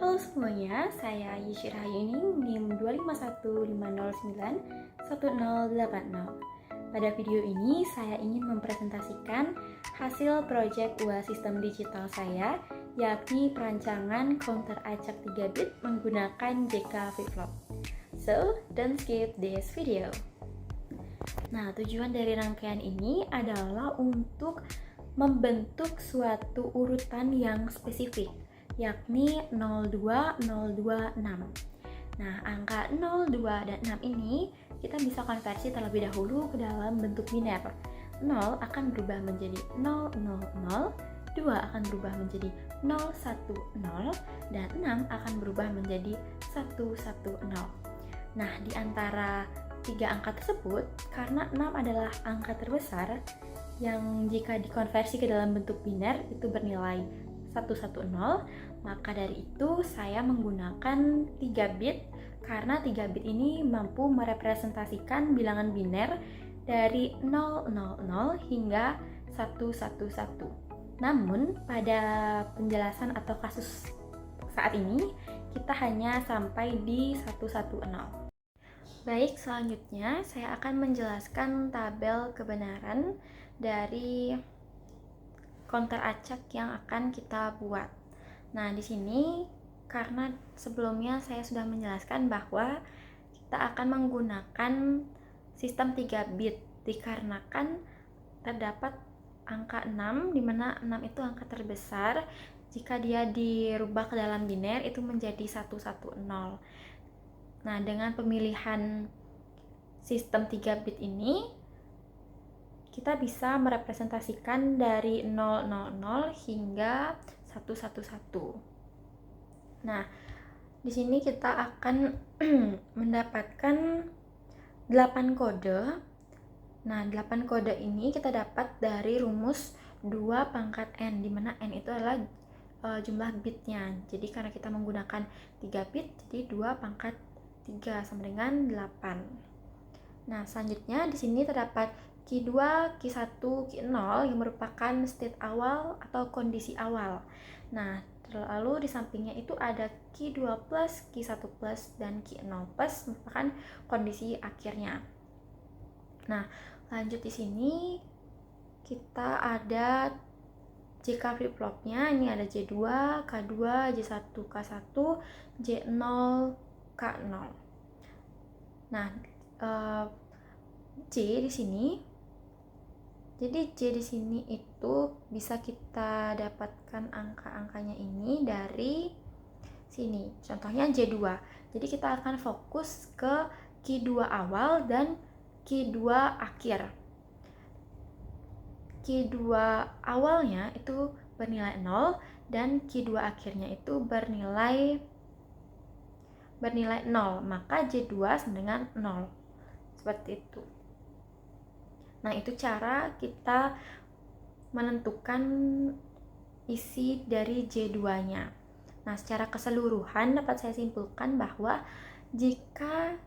Halo semuanya, saya Yishira Hayuning, NIM 251509180. Pada video ini, saya ingin mempresentasikan hasil proyek UAS sistem digital saya, yakni perancangan counter acak 3 bit menggunakan JK flip-flop. So, don't skip this video. Nah, tujuan dari rangkaian ini adalah untuk membentuk suatu urutan yang spesifik, yakni 02, 02, 6. Nah, angka 02 dan 6 ini kita bisa konversi terlebih dahulu ke dalam bentuk biner. 0 akan berubah menjadi 000, 2 akan berubah menjadi 010, dan 6 akan berubah menjadi 110. Nah, di antara tiga angka tersebut, karena 6 adalah angka terbesar yang jika dikonversi ke dalam bentuk biner itu bernilai 110, maka dari itu saya menggunakan 3 bit karena 3 bit ini mampu merepresentasikan bilangan biner dari 000 hingga 111. Namun pada penjelasan atau kasus saat ini kita hanya sampai di 110. Baik, selanjutnya saya akan menjelaskan tabel kebenaran dari counter acak yang akan kita buat. Nah, di sini karena sebelumnya saya sudah menjelaskan bahwa kita akan menggunakan sistem 3 bit dikarenakan terdapat angka 6 di mana 6 itu angka terbesar. Jika dia dirubah ke dalam biner itu menjadi 110. Nah, dengan pemilihan sistem 3 bit ini, kita bisa merepresentasikan dari 000 hingga 111. Nah, di sini kita akan mendapatkan 8 kode. Nah, 8 kode ini kita dapat dari rumus 2 pangkat n, di mana n itu adalah jumlah bitnya. Jadi karena kita menggunakan 3 bit, jadi 2 pangkat 3 sama dengan 8. Nah, selanjutnya di sini terdapat Q2, Q1, Q0 yang merupakan state awal atau kondisi awal. Nah, lalu di sampingnya itu ada Q2 plus, Q1 plus, dan Q0 plus merupakan kondisi akhirnya. Nah, lanjut di sini kita ada JK flip-flopnya. Ini ada J2, K2, J1, K1, J0, K0. Nah, J di sini. Jadi J di sini itu bisa kita dapatkan angka-angkanya ini dari sini. Contohnya J2. Jadi kita akan fokus ke Q2 awal dan Q2 akhir. Q2 awalnya itu bernilai 0 dan Q2 akhirnya itu bernilai 0, maka J2 sama dengan 0. Seperti itu. Nah, itu cara kita menentukan isi dari J2-nya. Nah, secara keseluruhan dapat saya simpulkan bahwa jika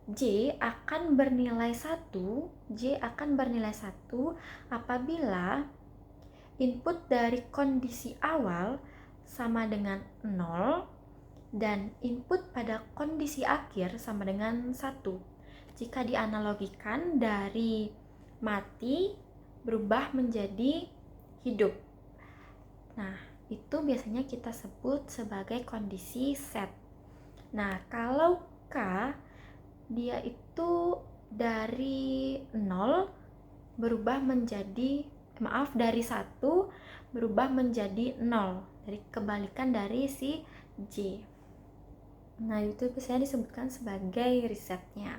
J akan bernilai 1 apabila input dari kondisi awal sama dengan 0 dan input pada kondisi akhir sama dengan 1. Jika dianalogikan dari mati berubah menjadi hidup. Nah, itu biasanya kita sebut sebagai kondisi set. Nah, kalau K dia itu dari 0 berubah menjadi dari 1 berubah menjadi 0. Jadi kebalikan dari si J. Nah, itu biasanya disebutkan sebagai resetnya.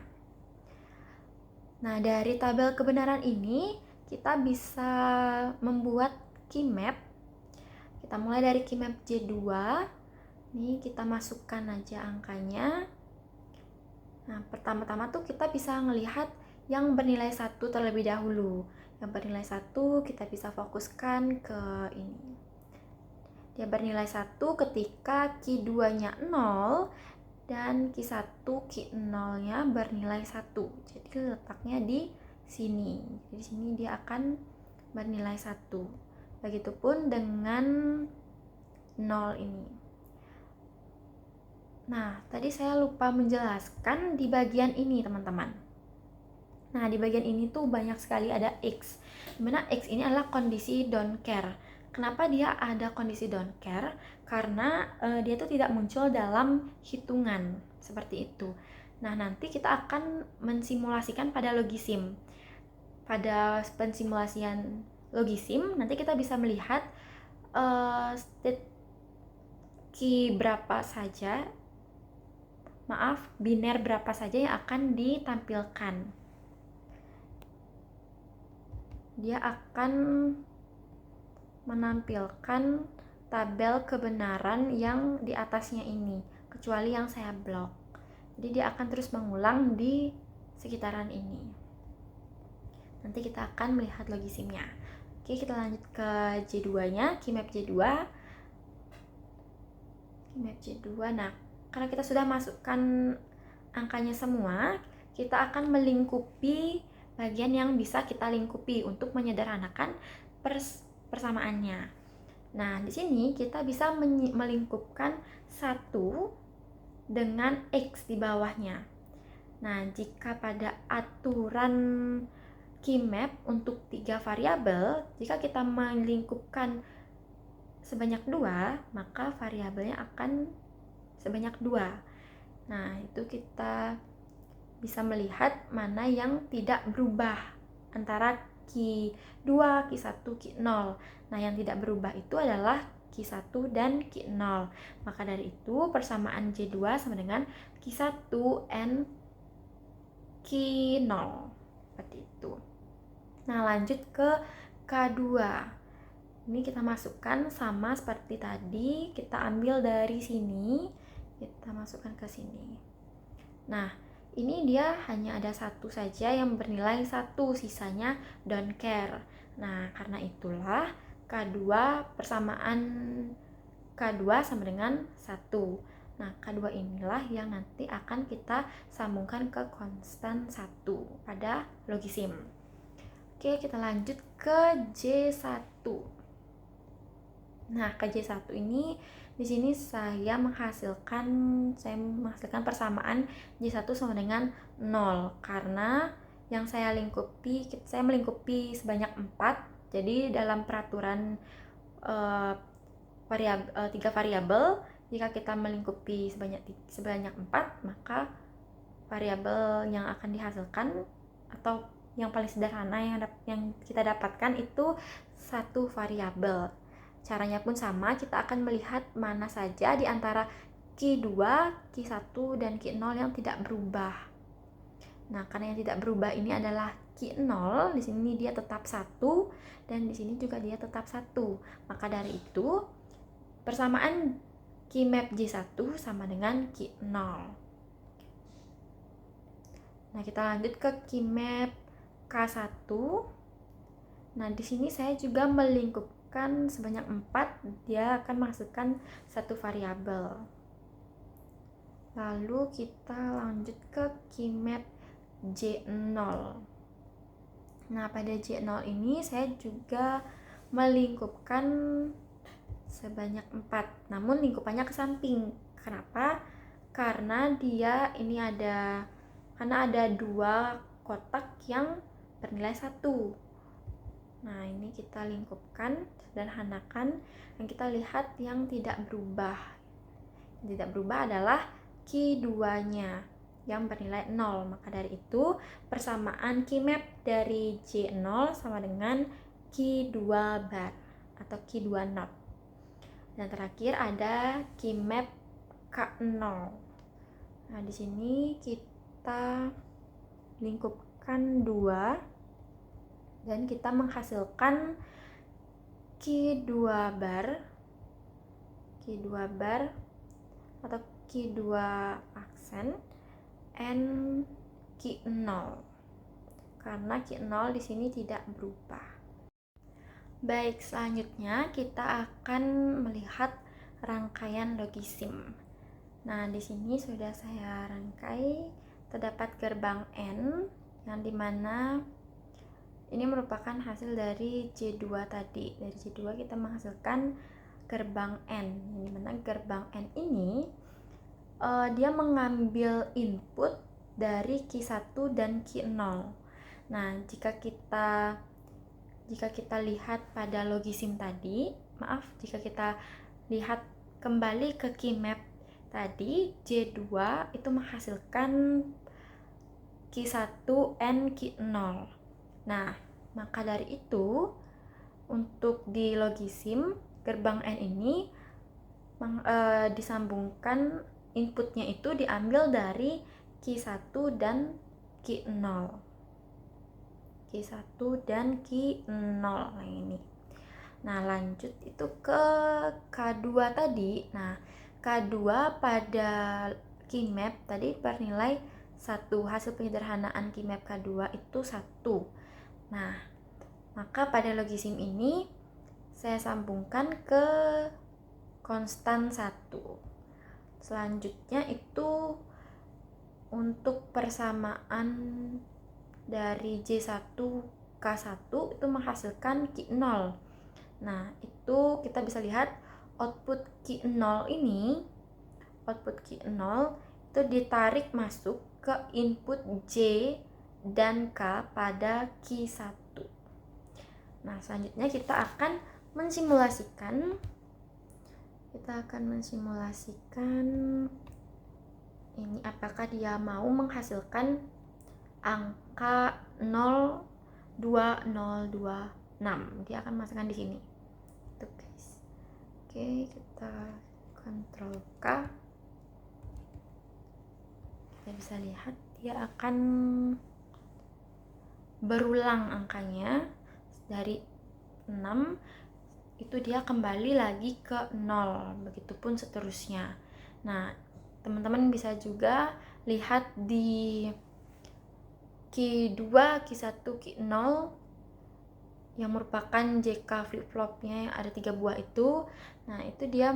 Nah, dari tabel kebenaran ini kita bisa membuat key map. Kita mulai dari key map J2. Nih, kita masukkan aja angkanya. Nah, pertama-tama tuh kita bisa melihat yang bernilai 1 terlebih dahulu. Yang bernilai 1 kita bisa fokuskan ke ini. Dia bernilai 1 ketika Q2-nya 0 dan Q1, Q0-nya bernilai 1. Jadi letaknya di sini. Di sini dia akan bernilai 1. Begitupun dengan 0 ini. Nah, tadi saya lupa menjelaskan di bagian ini, teman-teman. Nah, di bagian ini tuh banyak sekali ada X. Dimana X ini adalah kondisi don't care. Kenapa dia ada kondisi don't care? Karena dia tuh tidak muncul dalam hitungan, seperti itu. Nah, nanti kita akan mensimulasikan pada logisim. Pada pensimulasian logisim, nanti kita bisa melihat state key berapa saja, biner berapa saja yang akan ditampilkan. Dia akan menampilkan tabel kebenaran yang di atasnya ini, kecuali yang saya blok. Jadi dia akan terus mengulang di sekitaran ini. Nanti kita akan melihat logisimnya. Oke, kita lanjut ke J2-nya, Keymap J2. Keymap J2. Nah, karena kita sudah masukkan angkanya semua, kita akan melingkupi bagian yang bisa kita lingkupi untuk menyederhanakan persamaannya. Nah, di sini kita bisa melingkupkan 1 dengan X di bawahnya. Nah, jika pada aturan Keymap untuk 3 variabel, jika kita melingkupkan sebanyak 2, maka variabelnya akan sebanyak 2. Nah, itu kita bisa melihat mana yang tidak berubah antara Q2, Q1, Q0. Nah, yang tidak berubah itu adalah Q1 dan Q0. Maka dari itu persamaan J2 sama dengan Q1 and Q0. Seperti itu. Nah, lanjut ke K2. Ini kita masukkan sama seperti tadi, kita ambil dari sini, kita masukkan ke sini. Nah, ini dia hanya ada 1 saja yang bernilai 1, sisanya don't care. Nah, karena itulah K2 persamaan K2 sama dengan 1. Nah, K2 inilah yang nanti akan kita sambungkan ke konstan 1 pada logisim. Oke, kita lanjut ke J1. Nah, ke J1 ini di sini saya menghasilkan persamaan J1 sama dengan 0 karena yang saya melingkupi sebanyak 4. Jadi dalam peraturan 3 variabel, jika kita melingkupi sebanyak 4, maka variabel yang akan dihasilkan atau yang paling sederhana yang kita dapatkan itu 1 variabel. Caranya pun sama, kita akan melihat mana saja di antara Q2, Q1, dan Q0 yang tidak berubah. Nah, karena yang tidak berubah ini adalah Q0, di sini dia tetap 1, dan di sini juga dia tetap 1. Maka dari itu, persamaan Keymap J1 sama dengan Q0. Nah, kita lanjut ke Keymap K1. Nah, di sini saya juga melingkupkan sebanyak 4, dia akan masukkan 1 variabel. Lalu kita lanjut ke Keymap J0. Nah, pada J0 ini saya juga melingkupkan sebanyak 4, namun lingkupannya ke samping. Kenapa? Karena ada 2 kotak yang bernilai 1. Nah, ini kita lingkupkan, sederhanakan, dan kita lihat yang tidak berubah. Yang tidak berubah adalah Q2-nya yang bernilai 0. Maka dari itu, persamaan Keymap dari J0 sama dengan Q2 bar atau Q2 not. Dan terakhir ada Keymap K0. Nah, di sini kita lingkupkan 2 dan kita menghasilkan Q2 bar atau Q2 aksen and Q0 karena Q0 di sini tidak berubah. Baik, selanjutnya kita akan melihat rangkaian logisim. Nah, di sini sudah saya rangkai, terdapat gerbang N yang dimana ini merupakan hasil dari J2 tadi. Dari J2 kita menghasilkan gerbang N, yang dimana gerbang N ini dia mengambil input dari Q1 dan Q0. Nah, jika kita lihat pada logisim tadi, jika kita lihat kembali ke Keymap tadi, J2 itu menghasilkan Q1 and Q0. Nah, maka dari itu untuk di logisim gerbang N ini disambungkan, inputnya itu diambil dari Q1 dan Q0. Q1 dan Q0 nah ini. Nah, lanjut itu ke K2 tadi. Nah, K2 pada Keymap tadi bernilai 1. Hasil penyederhanaan Keymap K2 itu 1. Nah, maka pada logisim ini saya sambungkan ke konstan 1. Selanjutnya itu untuk persamaan dari J1 K1 itu menghasilkan Q0. Nah, itu kita bisa lihat output Q0 itu ditarik masuk ke input J dan K pada Q1. Nah, selanjutnya kita akan mensimulasikan ini apakah dia mau menghasilkan angka 02026. Dia akan masukkan di sini. Tuh, guys. Oke, kita Ctrl K. Kita bisa lihat dia akan berulang angkanya dari 6 itu dia kembali lagi ke 0, begitupun seterusnya. Nah, teman-teman bisa juga lihat di Q2, Q1, Q0 yang merupakan JK flip-flopnya yang ada 3 buah itu. Nah, itu dia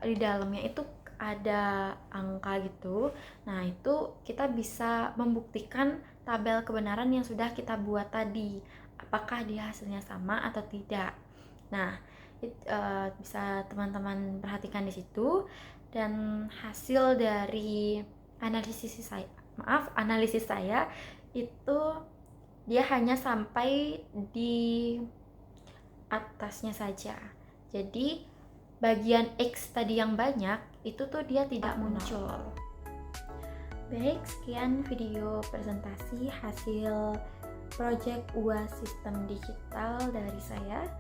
di dalamnya itu ada angka gitu. Nah, itu kita bisa membuktikan tabel kebenaran yang sudah kita buat tadi, apakah dia hasilnya sama atau tidak. Nah, bisa teman-teman perhatikan di situ, dan hasil dari analisis saya itu dia hanya sampai di atasnya saja. Jadi bagian X tadi yang banyak itu tuh dia tidak muncul. Baik, sekian video presentasi hasil project UAS sistem digital dari saya.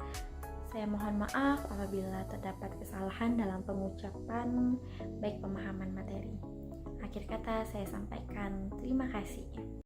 Saya mohon maaf apabila terdapat kesalahan dalam pengucapan baik pemahaman materi. Akhir kata saya sampaikan terima kasih.